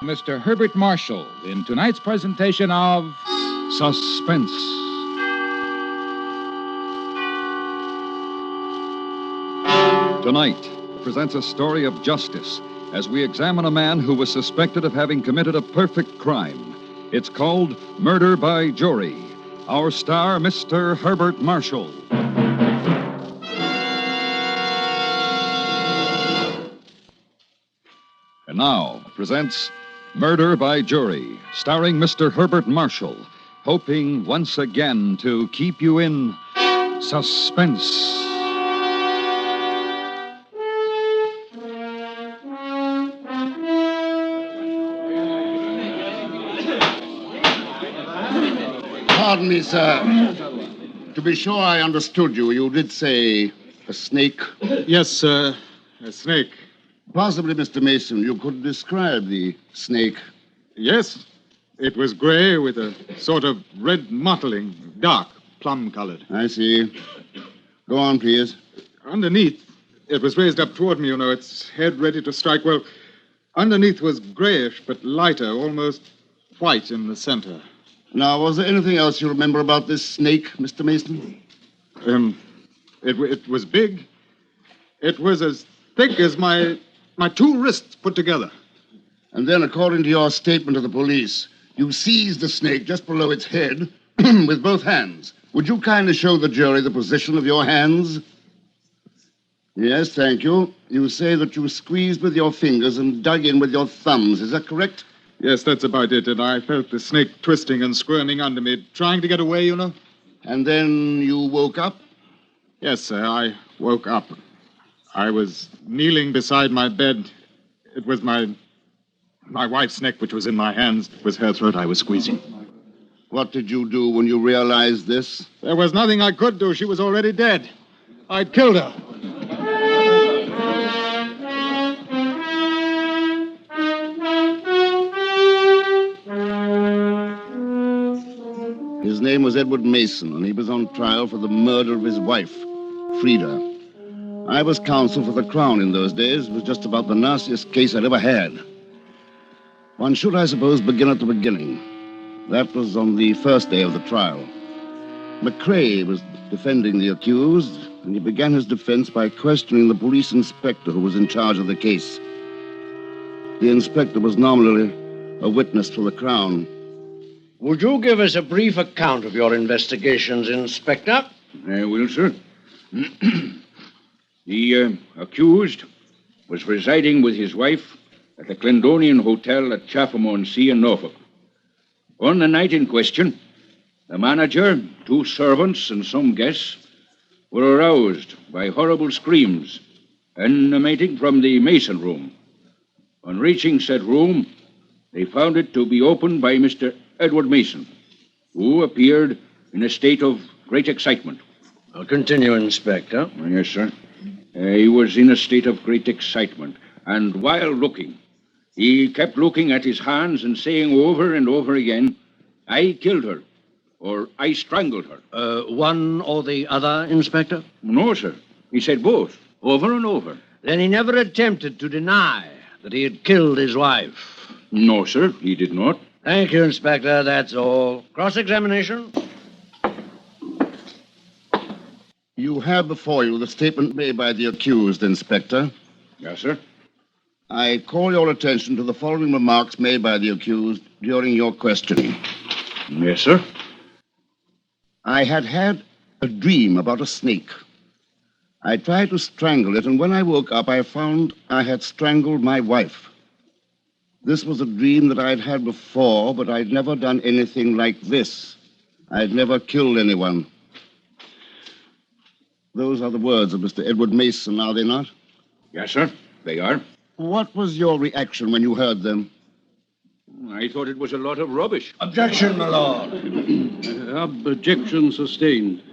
Mr. Herbert Marshall in tonight's presentation of Suspense. Tonight presents a story of justice as we examine a man who was suspected of having committed a perfect crime. It's called Murder by Jury. Our star, Mr. Herbert Marshall. And now presents Murder by Jury, starring Mr. Herbert Marshall, hoping once again to keep you in suspense. Pardon me, sir. To be sure I understood you, you did say a snake. Yes, sir. A snake. Possibly, Mr. Mason, you could describe the snake. Yes. It was gray with a sort of red mottling, dark, plum-colored. I see. Go on, please. Underneath, it was raised up toward me, its head ready to strike. Well, underneath was grayish but lighter, almost white in the center. Now, was there anything else you remember about this snake, Mr. Mason? It was big. It was as thick as my two wrists put together. And then, according to your statement to the police, you seized the snake just below its head with both hands. Would you kindly show the jury the position of your hands? Yes, thank you. You say that you squeezed with your fingers and dug in with your thumbs. Is that correct? Yes, that's about it. And I felt the snake twisting and squirming under me, trying to get away, And then you woke up? Yes, sir, I woke up. I was kneeling beside my bed. It was my wife's neck which was in my hands. It was her throat I was squeezing. What did you do when you realized this? There was nothing I could do. She was already dead. I'd killed her. His name was Edward Mason, and he was on trial for the murder of his wife, Frida. I was counsel for the Crown in those days. It was just about the nastiest case I'd ever had. One should, I suppose, begin at the beginning. That was on the first day of the trial. McCrae was defending the accused, and he began his defense by questioning the police inspector who was in charge of the case. The inspector was nominally a witness for the Crown. Would you give us a brief account of your investigations, Inspector? I will, sir. The accused was residing with his wife at the Clendonian Hotel at Chatham-on-Sea in Norfolk. On the night in question, the manager, two servants, and some guests were aroused by horrible screams emanating from the Mason room. On reaching said room, they found it to be opened by Mr. Edward Mason, who appeared in a state of great excitement. Continue, Inspector. Yes, sir. He was in a state of great excitement, and while looking, he kept looking at his hands and saying over and over again, "I killed her," or "I strangled her." One or the other, Inspector? No, sir. He said both, over and over. Then he never attempted to deny that he had killed his wife? No, sir, he did not. Thank you, Inspector. That's all. Cross-examination? You have before you the statement made by the accused, Inspector. Yes, sir. I call your attention to the following remarks made by the accused during your questioning. Yes, sir. I had a dream about a snake. I tried to strangle it, and when I woke up, I found I had strangled my wife. This was a dream that I'd had before, but I'd never done anything like this. I'd never killed anyone. Those are the words of Mr. Edward Mason, are they not? Yes, sir, they are. What was your reaction when you heard them? I thought it was a lot of rubbish. Objection, my lord. Objection sustained.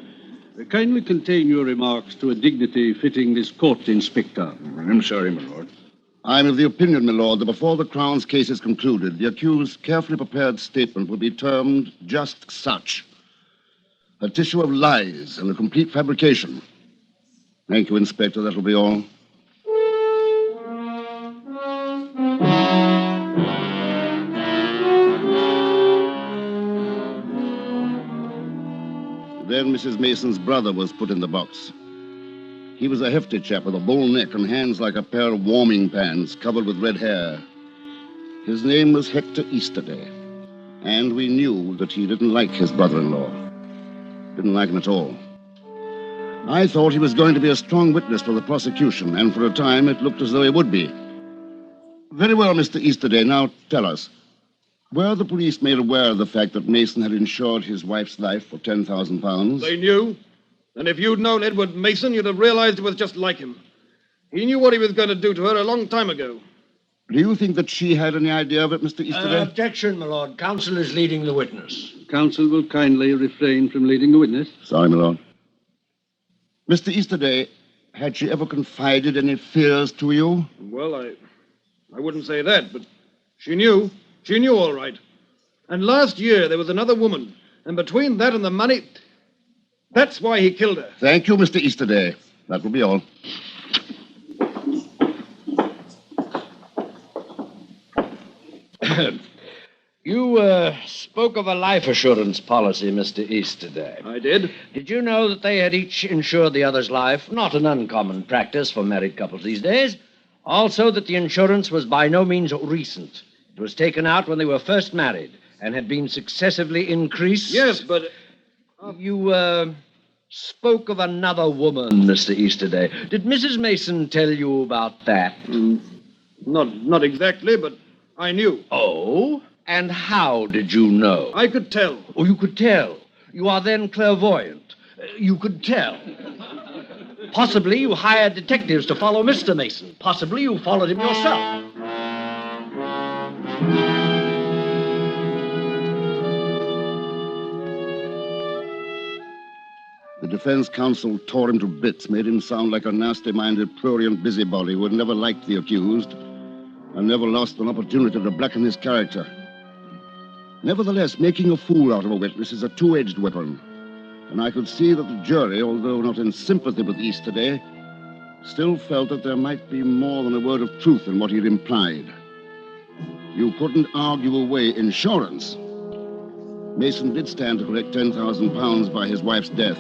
Kindly contain your remarks to a dignity fitting this court, Inspector. I'm sorry, my lord. I'm of the opinion, my lord, that before the Crown's case is concluded, the accused's carefully prepared statement will be termed just such. A tissue of lies and a complete fabrication. Thank you, Inspector. That'll be all. Mrs. Mason's brother was put in the box. He was a hefty chap with a bull neck and hands like a pair of warming pans covered with red hair. His name was Hector Easterday, and we knew that he didn't like his brother-in-law. Didn't like him at all. I thought he was going to be a strong witness for the prosecution, and for a time it looked as though he would be. Very well, Mr. Easterday, now tell us. Were the police made aware of the fact that Mason had insured his wife's life for £10,000? They knew. And if you'd known Edward Mason, you'd have realized it was just like him. He knew what he was going to do to her a long time ago. Do you think that she had any idea of it, Mr. Easterday? Objection, my lord. Counsel is leading the witness. Counsel will kindly refrain from leading the witness. Sorry, my lord. Mr. Easterday, had she ever confided any fears to you? Well, I wouldn't say that, but she knew. She knew all right. And last year there was another woman, and between that and the money, that's why he killed her. Thank you, Mr. Easterday. That will be all. You spoke of a life assurance policy, Mr. Easterday. I did. Did you know that they had each insured the other's life? Not an uncommon practice for married couples these days. Also that the insurance was by no means recent. It was taken out when they were first married and had been successively increased. Yes, but... You spoke of another woman, Mr. Easterday. Did Mrs. Mason tell you about that? Not exactly, but I knew. Oh? And how did you know? I could tell. Oh, you could tell. You are then clairvoyant. You could tell. Possibly you hired detectives to follow Mr. Mason. Possibly you followed him yourself. The defense counsel tore him to bits, made him sound like a nasty-minded, prurient busybody who had never liked the accused and never lost an opportunity to blacken his character. Nevertheless, making a fool out of a witness is a two-edged weapon, and I could see that the jury, although not in sympathy with Easterday, still felt that there might be more than a word of truth in what he'd implied. You couldn't argue away insurance. Mason did stand to collect £10,000 by his wife's death.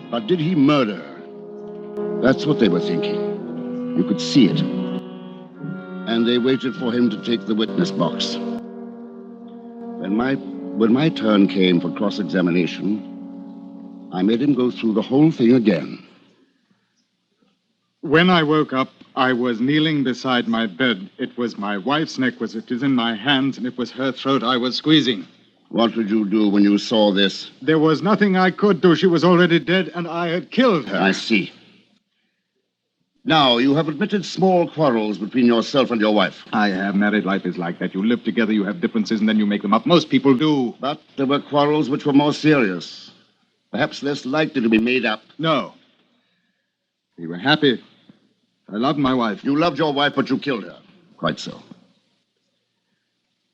But did he murder her? That's what they were thinking. You could see it. And they waited for him to take the witness box. When my turn came for cross-examination, I made him go through the whole thing again. When I woke up, I was kneeling beside my bed. It was my wife's neck it was in my hands, and it was her throat I was squeezing. What did you do when you saw this? There was nothing I could do. She was already dead, and I had killed her. I see. Now, you have admitted small quarrels between yourself and your wife. I have. Married life is like that. You live together, you have differences, and then you make them up. Most people do. But there were quarrels which were more serious. Perhaps less likely to be made up. No. We were happy. I loved my wife. You loved your wife, but you killed her. Quite so.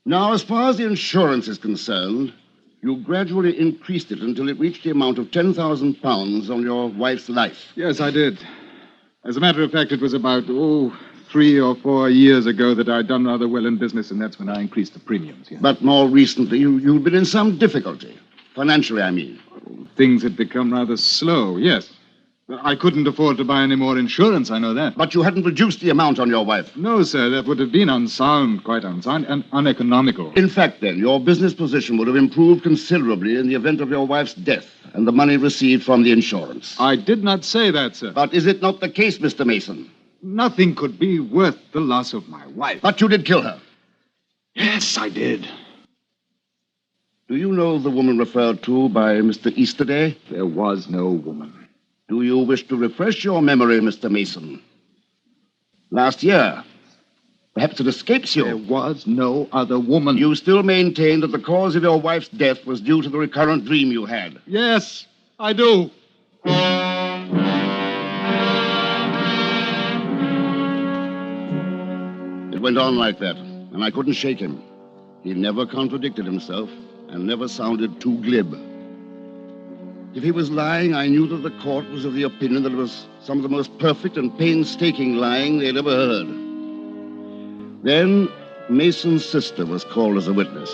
Now, as far as the insurance is concerned, you gradually increased it until it reached the amount of £10,000 on your wife's life. Yes, I did. As a matter of fact, it was about, 3 or 4 years ago that I'd done rather well in business, and that's when I increased the premiums. Yes. But more recently, you'd been in some difficulty. Financially, I mean. Things had become rather slow, yes. I couldn't afford to buy any more insurance, I know that. But you hadn't reduced the amount on your wife. No, sir, that would have been unsound, quite unsound, and uneconomical. In fact, then, your business position would have improved considerably in the event of your wife's death and the money received from the insurance. I did not say that, sir. But is it not the case, Mr. Mason? Nothing could be worth the loss of my wife. But you did kill her. Yes, I did. Do you know the woman referred to by Mr. Easterday? There was no woman. Do you wish to refresh your memory, Mr. Mason? Last year. Perhaps it escapes you. There was no other woman. You still maintain that the cause of your wife's death was due to the recurrent dream you had. Yes, I do. It went on like that, and I couldn't shake him. He never contradicted himself and never sounded too glib. If he was lying, I knew that the court was of the opinion that it was some of the most perfect and painstaking lying they'd ever heard. Then Mason's sister was called as a witness.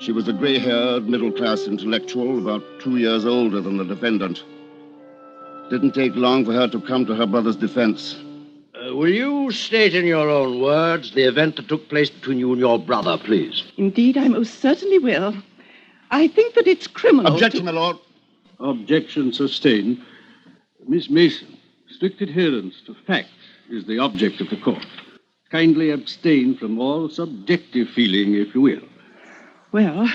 She was a gray-haired, middle-class intellectual, about 2 years older than the defendant. Didn't take long for her to come to her brother's defense. Will you state in your own words the event that took place between you and your brother, please? Indeed, I most certainly will. I think that it's criminal. Objection, my lord. Objection sustained. Miss Mason, strict adherence to fact is the object of the court. Kindly abstain from all subjective feeling, if you will. Well,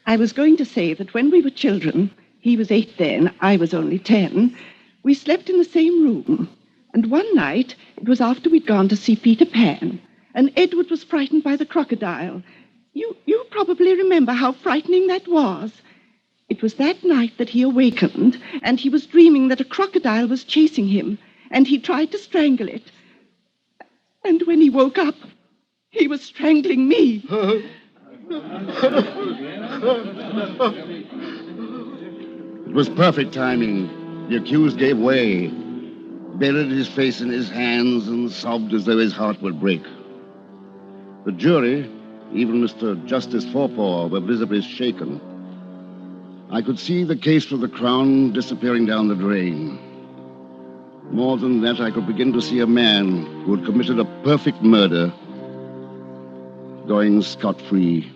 I was going to say that when we were children, he was 8 then, I was only 10, we slept in the same room. And one night, it was after we'd gone to see Peter Pan, and Edward was frightened by the crocodile. You probably remember how frightening that was. It was that night that he awakened, and he was dreaming that a crocodile was chasing him, and he tried to strangle it. And when he woke up, he was strangling me. It was perfect timing. The accused gave way, buried his face in his hands, and sobbed as though his heart would break. The jury, even Mr. Justice Forepaugh, were visibly shaken. I could see the case for the Crown disappearing down the drain. More than that, I could begin to see a man who had committed a perfect murder going scot-free.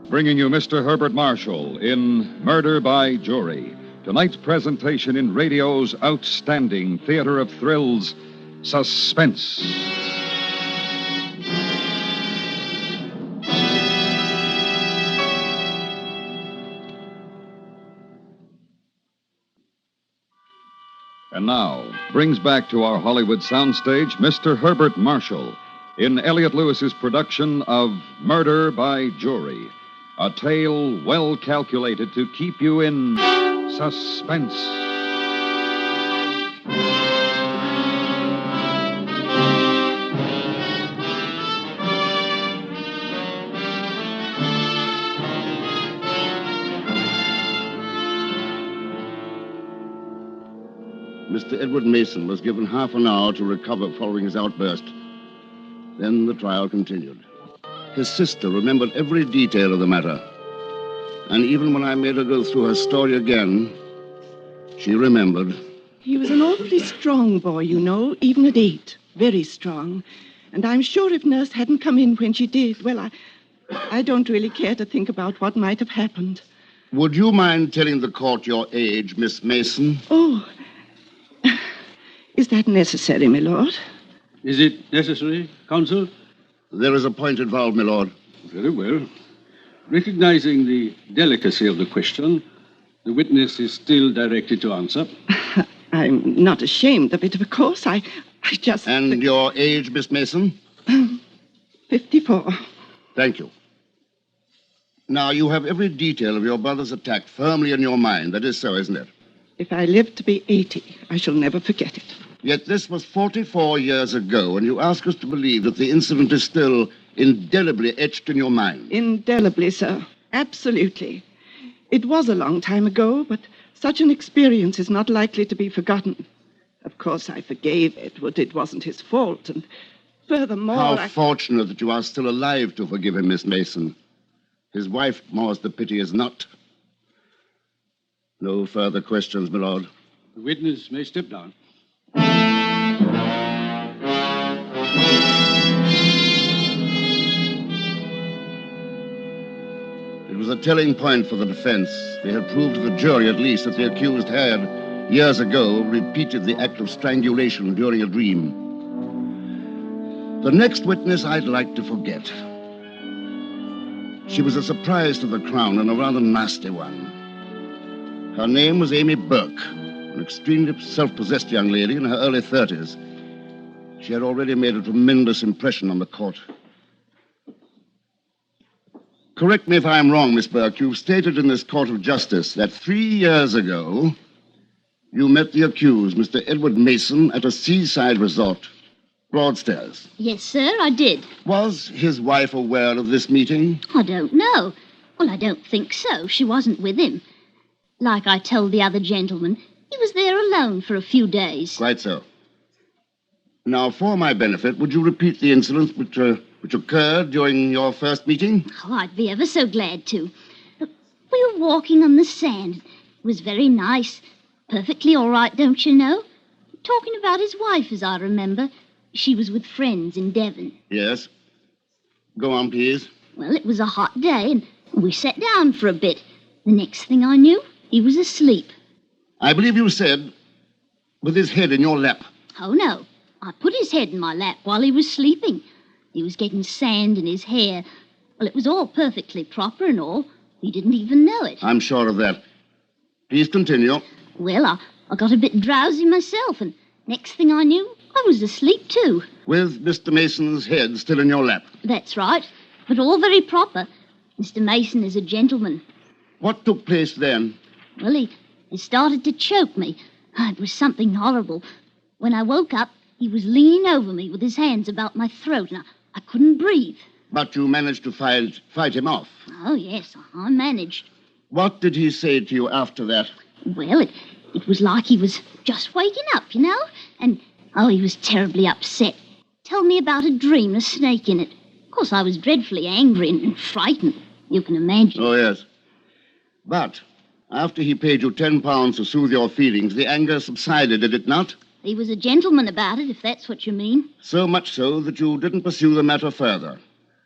Bringing you Mr. Herbert Marshall in Murder by Jury. Tonight's presentation in radio's outstanding theater of thrills, Suspense. And now, brings back to our Hollywood soundstage Mr. Herbert Marshall in Elliot Lewis's production of Murder by Jury. A tale well calculated to keep you in suspense. Mr. Edward Mason was given half an hour to recover following his outburst. Then the trial continued. His sister remembered every detail of the matter. And even when I made her go through her story again, she remembered. He was an awfully strong boy, you know, even at 8. Very strong. And I'm sure if Nurse hadn't come in when she did, well, I don't really care to think about what might have happened. Would you mind telling the court your age, Miss Mason? Oh, is that necessary, my lord? Is it necessary, counsel? There is a point involved, my lord. Very well. Recognizing the delicacy of the question, the witness is still directed to answer. I'm not ashamed of it, of course. I just... And your age, Miss Mason? 54. Thank you. Now, you have every detail of your brother's attack firmly in your mind. That is so, isn't it? If I live to be 80, I shall never forget it. Yet this was 44 years ago, and you ask us to believe that the incident is still indelibly etched in your mind. Indelibly, sir. Absolutely. It was a long time ago, but such an experience is not likely to be forgotten. Of course, I forgave Edward. It wasn't his fault, and furthermore... How fortunate that you are still alive to forgive him, Miss Mason. His wife, more's the pity, is not. No further questions, my lord. The witness may step down. It was a telling point for the defense. They had proved to the jury, at least, that the accused had, years ago, repeated the act of strangulation during a dream. The next witness I'd like to forget. She was a surprise to the Crown, and a rather nasty one. Her name was Amy Burke, an extremely self-possessed young lady in her early 30s. She had already made a tremendous impression on the court. Correct me if I'm wrong, Miss Burke. You've stated in this court of justice that 3 years ago, you met the accused, Mr. Edward Mason, at a seaside resort. Broadstairs. Yes, sir, I did. Was his wife aware of this meeting? I don't know. Well, I don't think so. She wasn't with him. Like I told the other gentleman, he was there alone for a few days. Quite so. Now, for my benefit, would you repeat the incident which occurred during your first meeting? Oh, I'd be ever so glad to. We were walking on the sand. It was very nice. Perfectly all right, don't you know? Talking about his wife, as I remember. She was with friends in Devon. Yes. Go on, please. Well, it was a hot day, and we sat down for a bit. The next thing I knew, he was asleep. I believe you said, with his head in your lap. Oh, no. I put his head in my lap while he was sleeping. He was getting sand in his hair. Well, it was all perfectly proper and all. He didn't even know it. I'm sure of that. Please continue. Well, I got a bit drowsy myself, and next thing I knew, I was asleep too. With Mr. Mason's head still in your lap. That's right, but all very proper. Mr. Mason is a gentleman. What took place then? Well, he started to choke me. It was something horrible. When I woke up, he was leaning over me with his hands about my throat, and I couldn't breathe. But you managed to fight him off. Oh, yes, I managed. What did he say to you after that? Well, it was like he was just waking up, you know? And, he was terribly upset. Told me about a dream, a snake in it. Of course, I was dreadfully angry and frightened. You can imagine. Oh, yes. But after he paid you £10 to soothe your feelings, the anger subsided, did it not? He was a gentleman about it, if that's what you mean. So much so that you didn't pursue the matter further.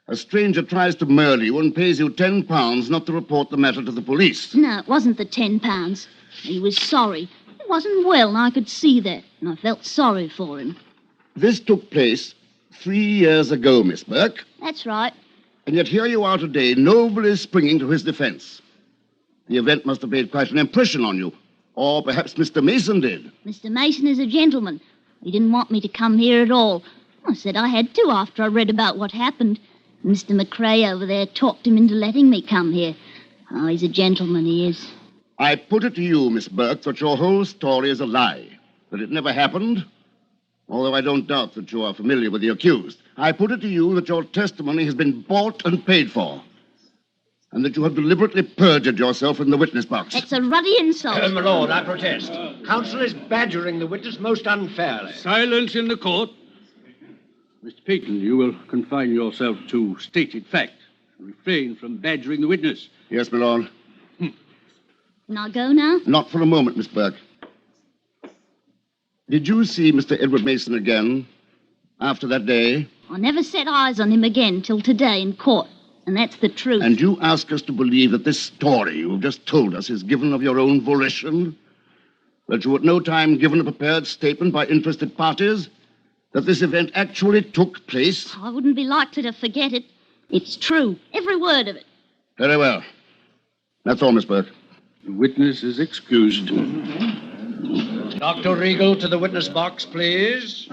A stranger tries to murder you and pays you £10 not to report the matter to the police. No, it wasn't the £10. He was sorry. He wasn't well, and I could see that, and I felt sorry for him. This took place 3 years ago, Miss Burke. That's right. And yet here you are today, nobly springing to his defense. The event must have made quite an impression on you. Or perhaps Mr. Mason did. Mr. Mason is a gentleman. He didn't want me to come here at all. I said I had to after I read about what happened. Mr. McCrae over there talked him into letting me come here. Oh, he's a gentleman, he is. I put it to you, Miss Burke, that your whole story is a lie. That it never happened. Although I don't doubt that you are familiar with the accused. I put it to you that your testimony has been bought and paid for. And that you have deliberately perjured yourself in the witness box. It's a ruddy insult. My lord, I protest. Counsel is badgering the witness most unfairly. Silence in the court. Mr. Peyton, you will confine yourself to stated fact and refrain from badgering the witness. Yes, my lord. Can I go now? Not for a moment, Miss Burke. Did you see Mr. Edward Mason again after that day? I never set eyes on him again till today in court, and that's the truth. And you ask us to believe that this story you've just told us is given of your own volition? That you at no time given a prepared statement by interested parties? That this event actually took place? I wouldn't be likely to forget it. It's true, every word of it. Very well. That's all, Miss Burke. The witness is excused. Dr. Regal to the witness box, please.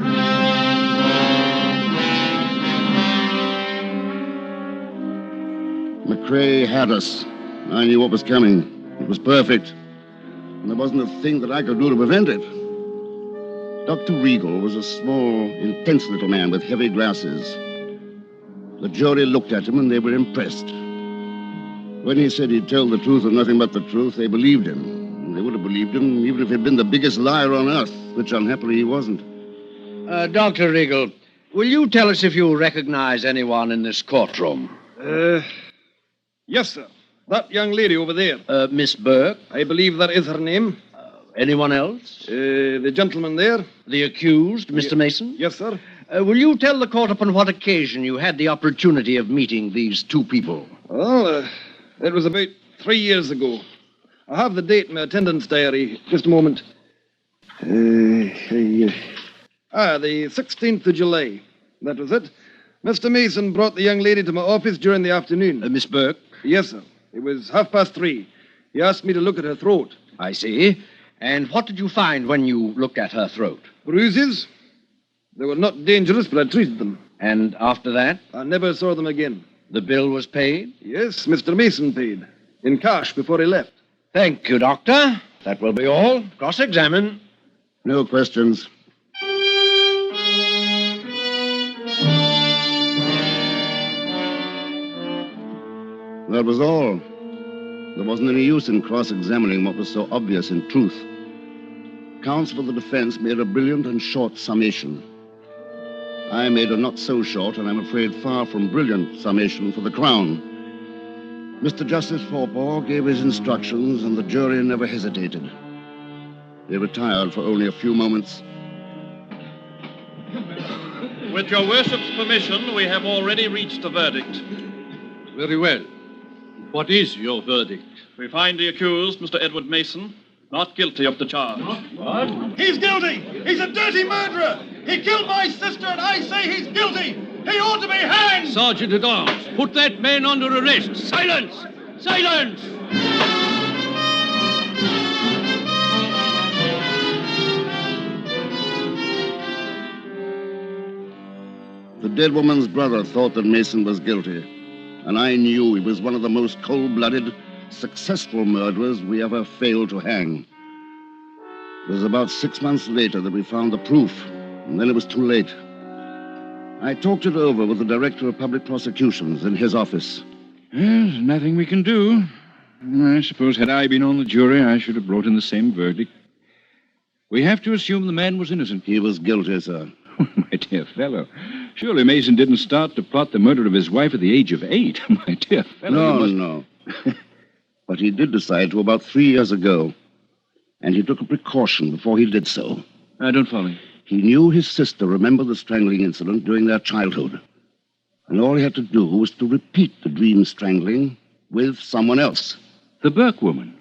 McCrae had us. I knew what was coming. It was perfect. And there wasn't a thing that I could do to prevent it. Dr. Regal was a small, intense little man with heavy glasses. The jury looked at him and they were impressed. When he said he'd tell the truth and nothing but the truth, they believed him. And they would have believed him even if he'd been the biggest liar on earth, which unhappily he wasn't. Dr. Regal, will you tell us if you recognize anyone in this courtroom? Yes, sir. That young lady over there. Miss Burke? I believe that is her name. Anyone else? The gentleman there. The accused, Mr. Mason? Yes, sir. Will you tell the court upon what occasion you had the opportunity of meeting these two people? Well, it was about 3 years ago. I have the date in my attendance diary. Just a moment. The 16th of July. That was it. Mr. Mason brought the young lady to my office during the afternoon. Miss Burke? Yes, sir. It was 3:30. He asked me to look at her throat. I see. And what did you find when you looked at her throat? Bruises. They were not dangerous, but I treated them. And after that? I never saw them again. The bill was paid? Yes, Mr. Mason paid. In cash before he left. Thank you, Doctor. That will be all. Cross-examine. No questions. That was all. There wasn't any use in cross-examining what was so obvious in truth. Counsel for the defense made a brilliant and short summation. I made a not so short, and I'm afraid far from brilliant, summation for the Crown. Mr. Justice Forpaugh gave his instructions, and the jury never hesitated. They retired for only a few moments. With your worship's permission, we have already reached a verdict. Very well. What is your verdict? We find the accused, Mr. Edward Mason, not guilty of the charge. What? He's guilty! He's a dirty murderer! He killed my sister, and I say he's guilty! He ought to be hanged! Sergeant at Arms, put that man under arrest. Silence! Silence! The dead woman's brother thought that Mason was guilty, and I knew he was one of the most cold-blooded, successful murderers we ever failed to hang. It was about 6 months later that we found the proof, and then it was too late. I talked it over with the Director of Public Prosecutions in his office. There's nothing we can do. I suppose had I been on the jury, I should have brought in the same verdict. We have to assume the man was innocent. He was guilty, sir. My dear fellow, surely Mason didn't start to plot the murder of his wife at the age of 8. My dear fellow. No. But he did decide to about 3 years ago, and he took a precaution before he did so. I don't follow you. He knew his sister remembered the strangling incident during their childhood, and all he had to do was to repeat the dream strangling with someone else. The Burke woman.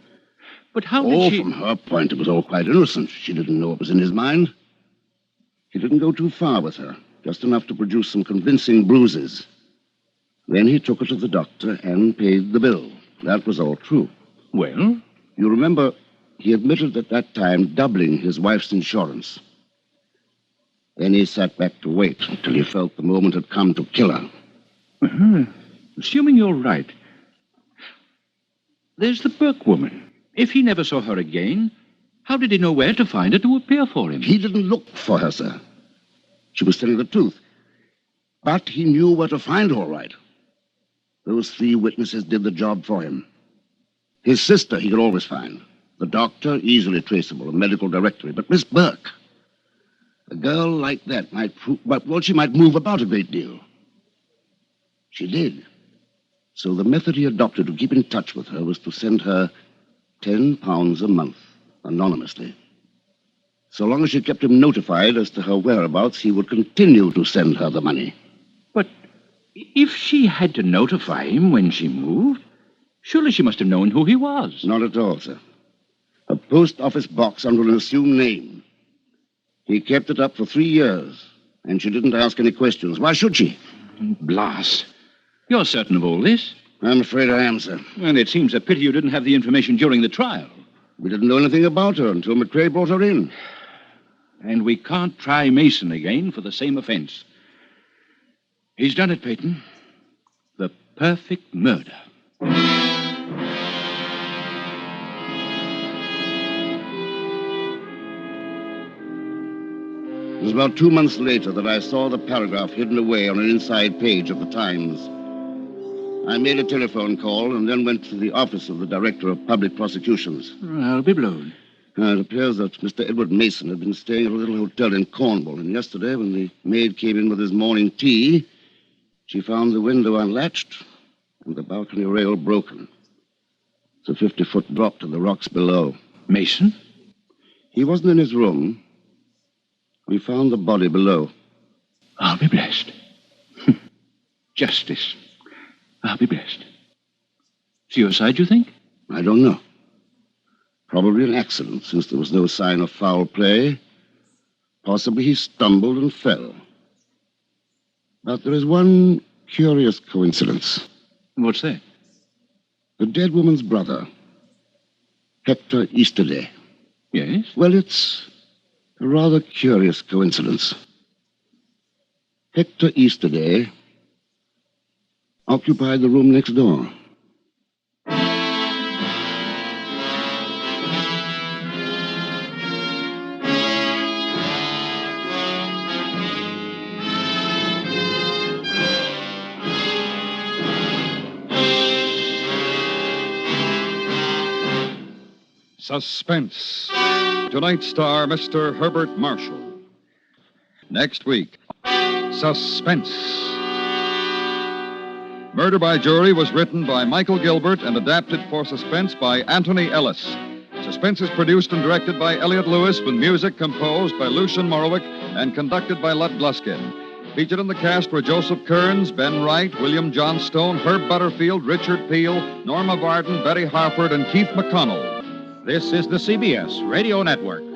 But how did she... From her point, it was all quite innocent. She didn't know what was in his mind. He didn't go too far with her, just enough to produce some convincing bruises. Then he took her to the doctor and paid the bill. That was all true. Well? You remember, he admitted at that time doubling his wife's insurance. Then he sat back to wait until he felt the moment had come to kill her. Uh-huh. Assuming you're right, there's the Burke woman. If he never saw her again, how did he know where to find her to appear for him? He didn't look for her, sir. She was telling the truth. But he knew where to find her, all right. Those 3 witnesses did the job for him. His sister he could always find. The doctor, easily traceable, a medical directory. But Miss Burke, a girl like that might prove... Well, she might move about a great deal. She did. So the method he adopted to keep in touch with her was to send her £10 a month, anonymously. So long as she kept him notified as to her whereabouts, he would continue to send her the money. But if she had to notify him when she moved, surely she must have known who he was. Not at all, sir. A post office box under an assumed name. He kept it up for 3 years, and she didn't ask any questions. Why should she? Blas. You're certain of all this? I'm afraid I am, sir. And it seems a pity you didn't have the information during the trial. We didn't know anything about her until McCrae brought her in. And we can't try Mason again for the same offense. He's done it, Peyton. The perfect murder. It was about 2 months later that I saw the paragraph hidden away on an inside page of the Times. I made a telephone call and then went to the office of the Director of Public Prosecutions. I'll be blown. It appears that Mr. Edward Mason had been staying at a little hotel in Cornwall, and yesterday, when the maid came in with his morning tea, she found the window unlatched and the balcony rail broken. It's a 50-foot drop to the rocks below. Mason? He wasn't in his room. We found the body below. I'll be blessed. Justice. I'll be blessed. Suicide, you think? I don't know. Probably an accident, since there was no sign of foul play. Possibly he stumbled and fell. But there is one curious coincidence. What's that? The dead woman's brother, Hector Easterday. Yes? Well, it's a rather curious coincidence. Hector Easterday occupied the room next door. Suspense. Tonight's star, Mr. Herbert Marshall. Next week, Suspense. Murder by Jury was written by Michael Gilbert and adapted for Suspense by Anthony Ellis. Suspense is produced and directed by Elliot Lewis, with music composed by Lucian Morowick and conducted by Lud Gluskin. Featured in the cast were Joseph Kearns, Ben Wright, William Johnstone, Herb Butterfield, Richard Peel, Norma Varden, Betty Harford, and Keith McConnell. This is the CBS Radio Network.